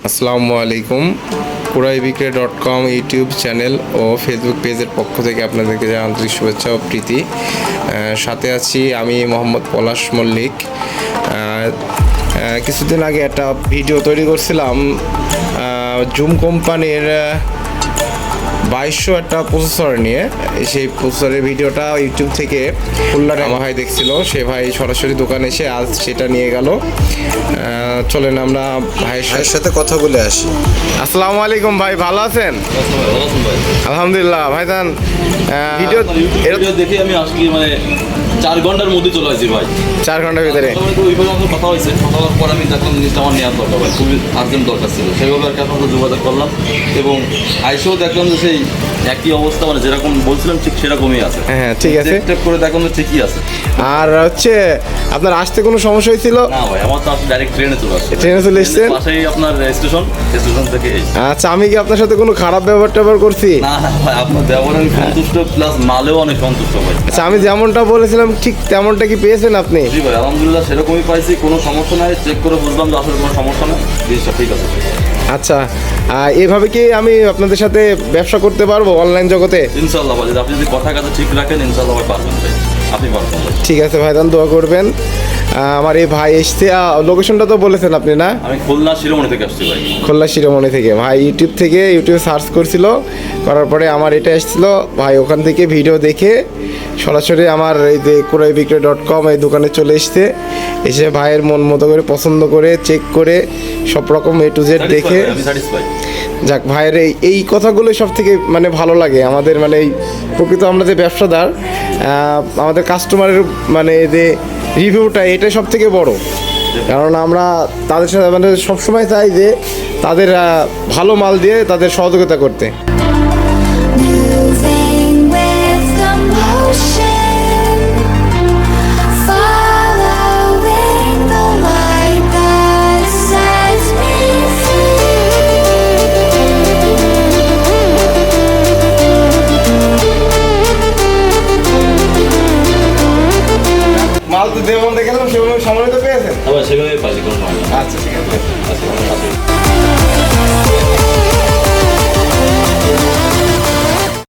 আসসালামু আলাইকুম। kuraivikray.com YouTube channel ও Facebook পেজের পক্ষ থেকে আপনাদেরকে জানাই আন্তরিক শুভেচ্ছা ও প্রীতি। সাথে আছি আমি মোহাম্মদ পলাশ মল্লিক। কিছুদিন আগে একটা ভিডিও তৈরি করছিলাম জুম কোম্পানির 2200 একটা প্রসেসর নিয়ে। সেই প্রসেসরের ভিডিওটা ইউটিউব থেকে খুলনার আমার ভাই দেখছিল, সে ভাই সরাসরি দোকানে এসে আজ সেটা নিয়ে গেল। চলেন আমরা ভাইয়ের সাথে কথা বলে আসি। আসসালামু আলাইকুম ভাই, ভালো আছেন? আলহামদুলিল্লাহ ভাইজান। ভিডিও দেখে আমি আজকে 4 ঘন্টার মধ্যে চলে আসছি ভাই। 4 ঘন্টার ভিতরে ওইভাবে আমাকে কথা হয়েছে, কথা হওয়ার পর আমি দেখলাম জিনিসটা আমার নেওয়ার দরকার ভাই, খুবই আর্জেন্ট দরকার ছিল। সেভাবে আর কি আপনার সাথে যোগাযোগ করলাম এবং আইসেও দেখলাম যে সেই একই অবস্থা, যেরকম বলছিলাম ঠিক সেরকমই আছে। হ্যাঁ ঠিক আছে, চেক করে দেখলাম যে ঠিকই আছে। আর হচ্ছে আপনার আসতে কোনো সমস্যা হয়েছিল? না ভাই, আমার তো আসলে ডাইরেক্ট ট্রেনে চলে আসছে। ট্রেনে চলে এসছেন? পাশেই আপনার স্টেশন থেকে। আচ্ছা, আমি কি আপনার সাথে কোনো খারাপ ব্যবহার করছি? না ভাই, আপনার ব্যবহারে আমি সন্তুষ্ট, প্লাস মালেও অনেক সন্তুষ্ট ভাই। আচ্ছা, আমি যেমনটা বলেছিলাম ঠিক তেমনটা কি পেয়েছেন আপনি? জি ভাই, আলহামদুলিল্লাহ সেরকমই পাইছি, কোনো সমস্যা নাই। চেক করে বুঝলাম যে আসলে কোনো সমস্যা নেই, জিনিসটা ঠিক আছে। আচ্ছা, এভাবে কি আমি আপনাদের সাথে ব্যবসা করতে পারবো অনলাইন জগতে? ইনশাআল্লাহ ভাই, আপনি যদি কথা ঠিক রাখেন ইনশাআল্লাহ ভাই পারবেন ভাই, আপনি পারবেন। ঠিক আছে ভাইজান, দোয়া করবেন। আমার এই ভাই এসছে, লোকেশনটা তো বলেছেন আপনি না? আমি খুলনা শিরোমণি থেকে আসছি ভাই। খুলনা শিরোমণি থেকে ভাই ইউটিউবে সার্চ করছিল, করার পরে আমার এটা এসেছিলো ভাই, ওখান থেকে ভিডিও দেখে সরাসরি আমার এই যে kuraivikray.com এই দোকানে চলে এসে ভাইয়ের মন মতো করে পছন্দ করে চেক করে সব রকম A to Z দেখে যাক, ভাইয়ের এই কথাগুলো সব থেকে ভালো লাগে আমাদের, এই প্রকৃত আমরা যে ব্যবসাদার, আমাদের কাস্টমারের যে রিভিউটা, এটাই সব থেকে বড়। কারণ আমরা তাদের সাথে সবসময় চাই যে তাদের ভালো মাল দিয়ে তাদের সহযোগিতা করতে। মাল তো যেমন দেখলাম সেভাবে সময় তো পেয়েছেন? সেভাবে পাইছি, কোনো সমস্যা। আচ্ছা ঠিক আছে। আচ্ছা।